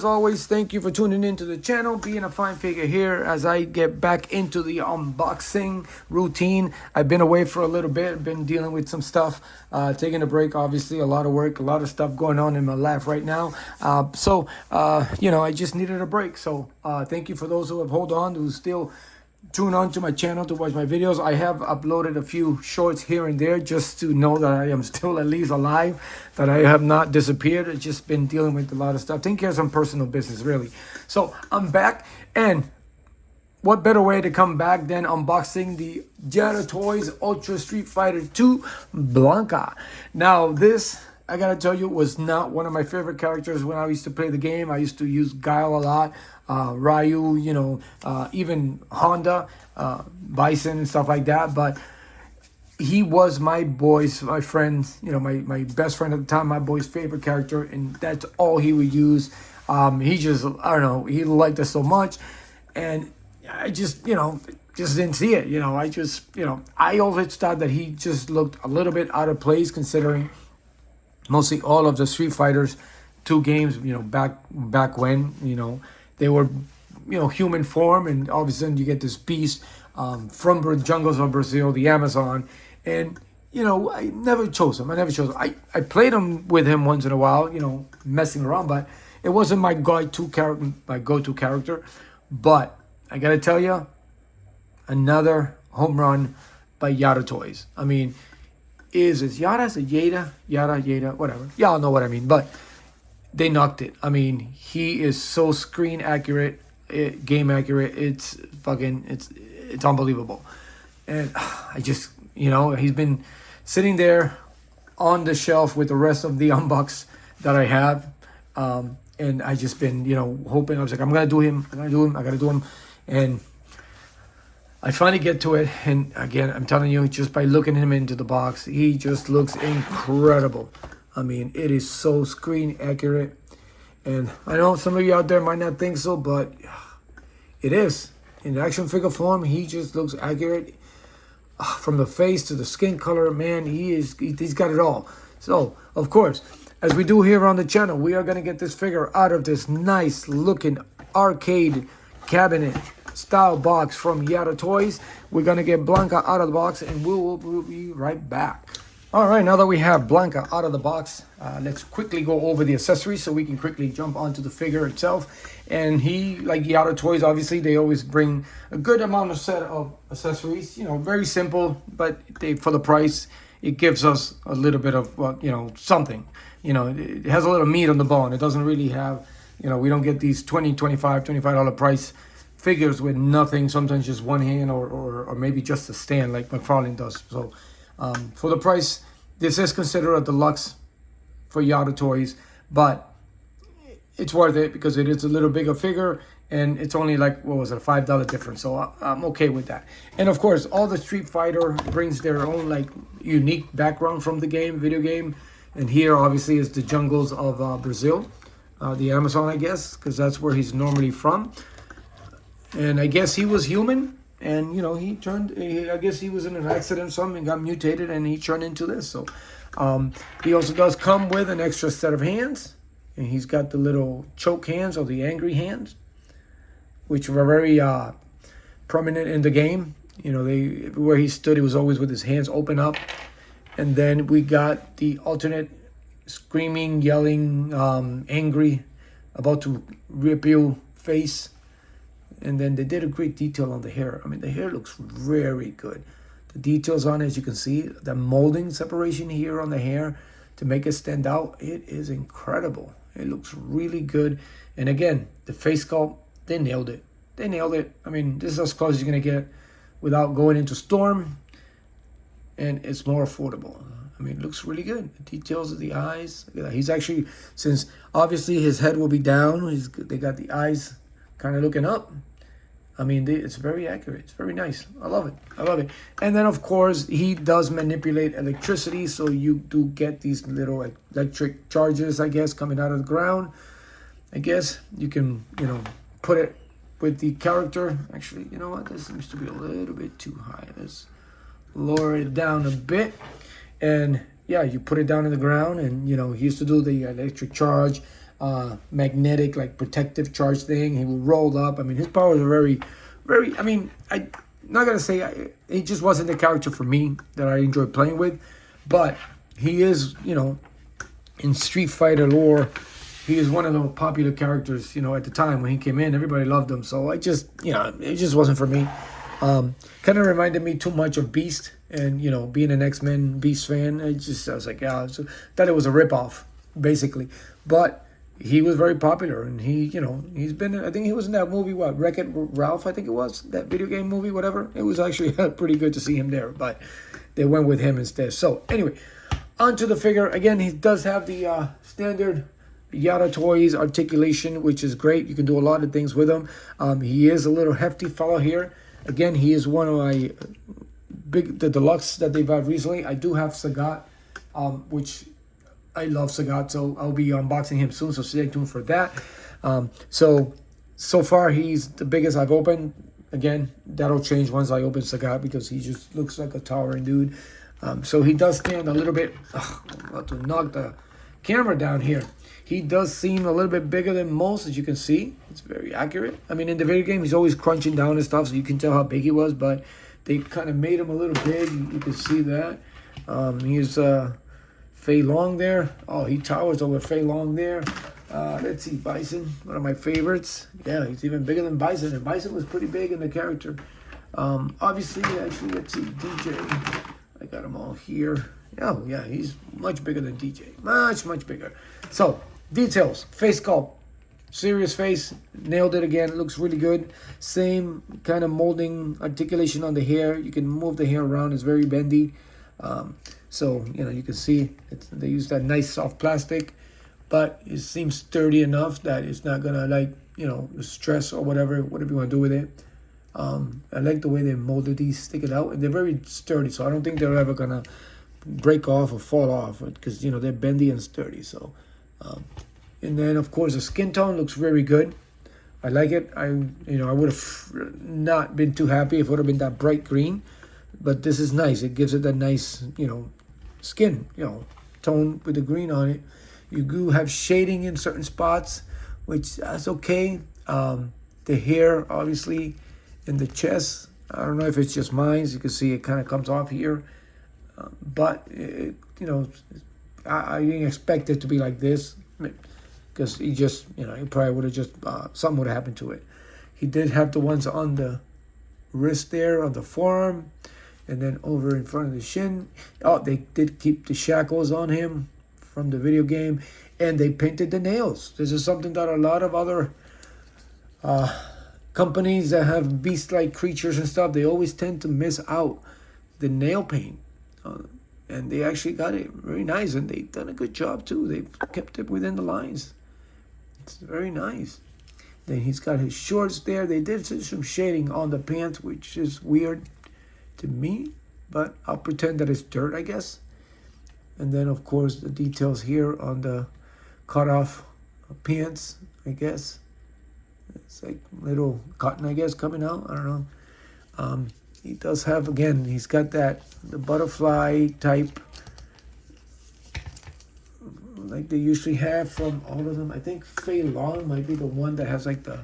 as always, thank you for tuning into the channel, being a fine figure here as I get back into the unboxing routine. I've been away for a little bit, been dealing with some stuff, taking a break, obviously, a lot of work, a lot of stuff going on in my life right now. You know, I just needed a break. So thank you for those who have held on, who still tune on to my channel to watch my videos. I have uploaded a few shorts here and there just to know that I am still at least alive, that I have not disappeared. I've just been dealing with a lot of stuff, taking care of some personal business, really. So I'm back, and what better way to come back than unboxing the Jada Toys Ultra Street Fighter 2 Blanka. Now this, I gotta tell you, was not one of my favorite characters when I used to play the game. I used to use Guile a lot, Ryu, you know, even Honda, Bison and stuff like that. But he was my boy's, my friend, you know, my best friend at the time, my boy's favorite character, and that's all he would use. He just, I don't know, he liked us so much, and I just, you know, just didn't see it. You know, I just, you know, I always thought that he just looked a little bit out of place considering mostly all of the Street Fighters 2 games, you know, back when, you know, they were, you know, human form, and all of a sudden you get this beast from the jungles of Brazil, the Amazon, and, you know, I never chose him. I played him with him once in a while, you know, messing around, but it wasn't my go-to character. But I gotta tell you, another home run by Jada Toys. I mean, is Jada, is it Jada, whatever. Y'all know what I mean, but they knocked it. I mean, he is so screen accurate, game accurate. It's fucking, it's unbelievable. And I just, you know, he's been sitting there on the shelf with the rest of the unbox that I have. And I just been, you know, hoping. I was like, I'm going to do him. I got to do him. And I finally get to it, and again, I'm telling you, just by looking him into the box, he just looks incredible. I mean, it is so screen accurate, and I know some of you out there might not think so, but it is. In action figure form, he just looks accurate. From the face to the skin color, man, he's got it all. So, of course, as we do here on the channel, we are going to get this figure out of this nice looking arcade cabinet style box from Jada Toys. We're gonna get Blanka out of the box, and we'll be right back. All right, now that we have Blanka out of the box, let's quickly go over the accessories so we can quickly jump onto the figure itself. And he, like Jada Toys, obviously they always bring a good amount of set of accessories. You know, very simple, but for the price, it gives us a little bit of, you know, something. You know, it has a little meat on the bone. It doesn't really have, you know, we don't get these $25 price figures with nothing, sometimes just one hand or maybe just a stand like McFarlane does. So for the price, this is considered a deluxe for Jada Toys, but it's worth it because it is a little bigger figure, and it's only like, what was it, a $5 difference. So I'm okay with that. And of course, all the Street Fighter brings their own like unique background from the game, video game. And here obviously is the jungles of Brazil, the Amazon, I guess, because that's where he's normally from. And I guess he was human, and, you know, I guess he was in an accident or something and got mutated, and he turned into this. So he also does come with an extra set of hands, and he's got the little choke hands, or the angry hands, which were very prominent in the game. You know, everywhere he stood, he was always with his hands open up. And then we got the alternate screaming, yelling, angry, about to rip you face. And then they did a great detail on the hair. I mean, the hair looks very good. The details on it, as you can see, the molding separation here on the hair to make it stand out, it is incredible. It looks really good. And again, the face sculpt, they nailed it. They nailed it. I mean, this is as close as you're going to get without going into Storm. And it's more affordable. I mean, it looks really good. The details of the eyes. He's actually, since obviously his head will be down, they got the eyes kind of looking up. I mean, it's very accurate. It's very nice. I love it. I love it. And then, of course, he does manipulate electricity, so you do get these little electric charges, I guess, coming out of the ground. I guess you can, you know, put it with the character. Actually, you know what? This seems to be a little bit too high. Let's lower it down a bit. And, yeah, you put it down in the ground, and, you know, he used to do the electric charge. magnetic, like protective charge thing. He would roll up. I mean, his powers are very, very. I mean, I'm not gonna say he just wasn't the character for me that I enjoyed playing with, but he is, in Street Fighter lore, he is one of the popular characters. At the time when he came in, everybody loved him. So it just wasn't for me. Kind of reminded me too much of Beast, and being an X-Men Beast fan, I was like, yeah, thought it was a ripoff, basically. But he was very popular, and he's been. I think he was in that movie, Wreck-It Ralph, I think it was, that video game movie, whatever. It was actually pretty good to see him there, but they went with him instead. So anyway, onto the figure. Again, he does have the standard Yada Toys articulation, which is great. You can do a lot of things with him. He is a little hefty fellow here. Again, he is one of my the deluxe that they've had recently. I do have Sagat, which I love Sagat, so I'll be unboxing him soon, so stay tuned for that. So far, he's the biggest I've opened. Again, that'll change once I open Sagat, because he just looks like a towering dude. So he does stand a little bit. I'm about to knock the camera down here. He does seem a little bit bigger than most, as you can see. It's very accurate. I mean, in the video game, he's always crunching down and stuff, so you can tell how big he was, but they kind of made him a little big. You can see that. He's Fei Long there. Oh, he towers over Fei Long there. Let's see, Bison, one of my favorites. Yeah, he's even bigger than Bison, and Bison was pretty big in the character. Obviously, actually, let's see, DJ. I got him all here. Oh, yeah, he's much bigger than DJ. Much, much bigger. So, details. Face sculpt. Serious face. Nailed it again. Looks really good. Same kind of molding articulation on the hair. You can move the hair around. It's very bendy. So, you can see they use that nice soft plastic. But it seems sturdy enough that it's not going to, stress or whatever you want to do with it. I like the way they molded these, stick it out. And they're very sturdy. So, I don't think they're ever going to break off or fall off, because they're bendy and sturdy. So and then of course the skin tone looks very good. I like it. I would have not been too happy if it would have been that bright green, but this is nice. It gives it that nice skin tone with the green on it. You do have shading in certain spots, which that's okay. The hair obviously in the chest, I don't know if it's just mine. You can see it kind of comes off here. But I didn't expect it to be like this, because he just, he probably would have just something would have happened to it. He did have the ones on the wrist there, on the forearm, and then over in front of the shin. Oh, they did keep the shackles on him from the video game, and they painted the nails. This is something that a lot of other companies that have beast-like creatures and stuff, they always tend to miss out the nail paint. And they actually got it very nice, and they've done a good job too. They've kept it within the lines. It's very nice. Then he's got his shorts there. They did some shading on the pants, which is weird to me, but I'll pretend that it's dirt, I guess. And then of course the details here on the cut off pants, I guess. It's like little cotton, I guess, coming out. I don't know. He does have, again, he's got the butterfly type, like they usually have from all of them. I think Fei Long might be the one that has like the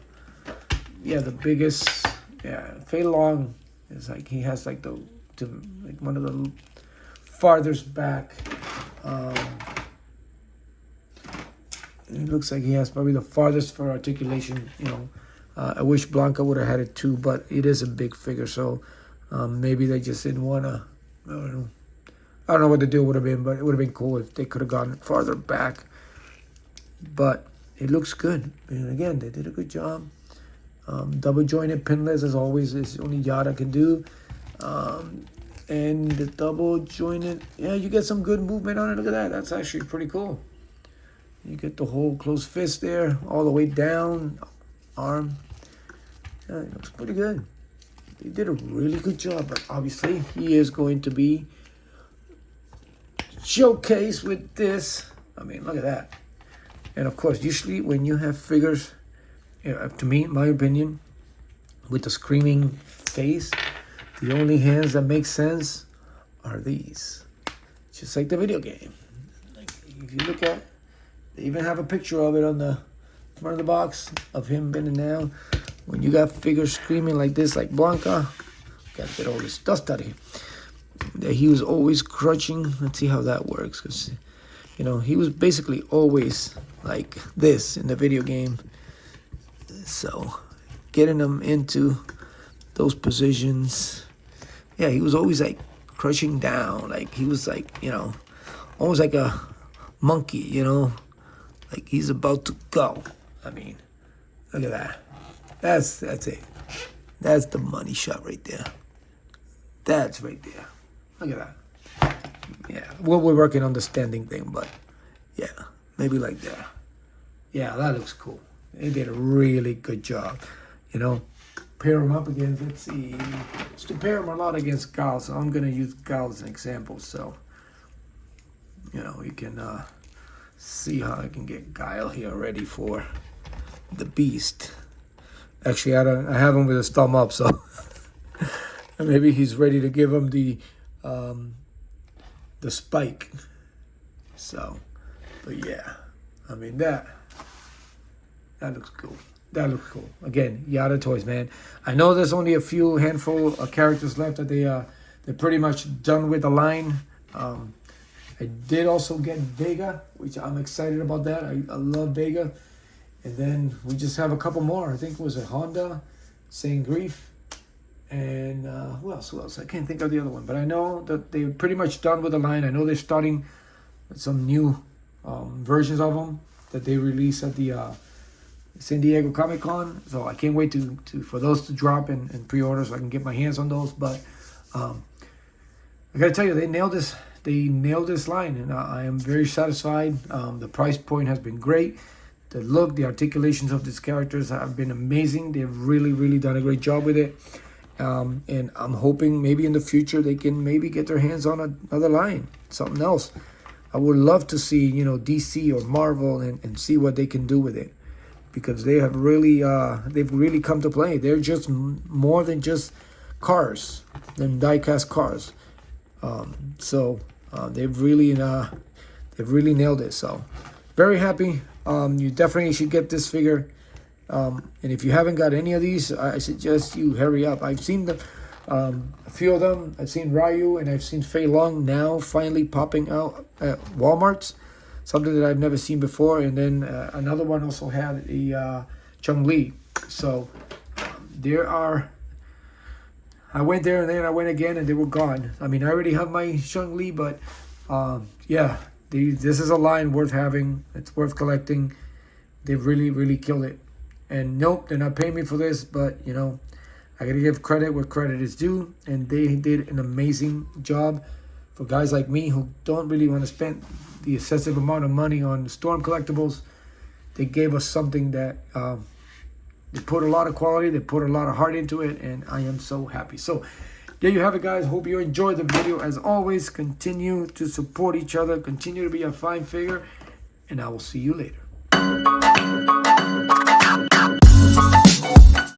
biggest. Yeah, Fei Long is like, he has like one of the farthest back. It looks like he has probably the farthest for articulation, I wish Blanka would have had it too, but it is a big figure, so maybe they just didn't want to. I don't know what the deal would have been, but it would have been cool if they could have gone farther back. But it looks good. And again, they did a good job. Double jointed pinless, as always, is only Yada can do. And the double jointed, yeah, you get some good movement on it. Look at that. That's actually pretty cool. You get the whole closed fist there, all the way down, arm. Yeah, it looks pretty good. They did a really good job, but obviously he is going to be showcased with this. I mean, look at that. And of course, usually when you have figures, to me, in my opinion, with the screaming face, the only hands that make sense are these. Just like the video game. Like if you look at They even have a picture of it on the front of the box of him bending down. When you got figures screaming like this, like Blanka, gotta get all this dust out of here. That he was always crutching. Let's see how that works, because you know he was basically always like this in the video game. So getting him into those positions, yeah, he was always like crutching down, like he was like, you know, almost like a monkey, you know, like he's about to go. I mean, look at that. That's it. That's the money shot right there. That's right there. Look at that. Yeah, well, we're working on the standing thing, but yeah, maybe like that. Yeah, that looks cool. They did a really good job. You know, pair them up against, let's see. Let's pair them a lot against Gal, so I'm going to use Gal as an example. So, you know, you can see how I can get Guile here ready for the beast. Actually, I have him with his thumb up, so maybe he's ready to give him the spike. So, but yeah, I mean that looks cool. That looks cool. Again, Jada toys, man. I know there's only a few handful of characters left that they're pretty much done with the line. I did also get Vega, which I'm excited about that. I love Vega. And then we just have a couple more. I think it was a Honda, Saint Grief, and who else? Who else? I can't think of the other one. But I know that they're pretty much done with the line. I know they're starting with some new versions of them that they release at the San Diego Comic Con. So I can't wait to for those to drop and pre-order so I can get my hands on those. But I gotta tell you, they nailed this. They nailed this line, and I am very satisfied. The price point has been great. The look, the articulations of these characters have been amazing. They've really, really done a great job with it. And I'm hoping maybe in the future they can maybe get their hands on another line, something else. I would love to see, you know, DC or Marvel and see what they can do with it, because they have really, they've really come to play. They're just more than just cars, than die-cast cars. So they've really nailed it. So very happy. You definitely should get this figure. And if you haven't got any of these, I suggest you hurry up. I've seen a few of them. I've seen Ryu and I've seen Fei Long now finally popping out at Walmart's. Something that I've never seen before. And then another one also had a Chun-Li. So there are... I went there and then I went again and they were gone. I mean, I already have my Chun-Li, but yeah. This is a line worth having. It's worth collecting. They've really, really killed it. And nope, they're not paying me for this, but, you know, I got to give credit where credit is due. And they did an amazing job for guys like me who don't really want to spend the excessive amount of money on Storm collectibles. They gave us something that they put a lot of quality. They put a lot of heart into it, and I am so happy. So there you have it, guys. Hope you enjoyed the video. As always, continue to support each other. Continue to be a fine figure. And I will see you later.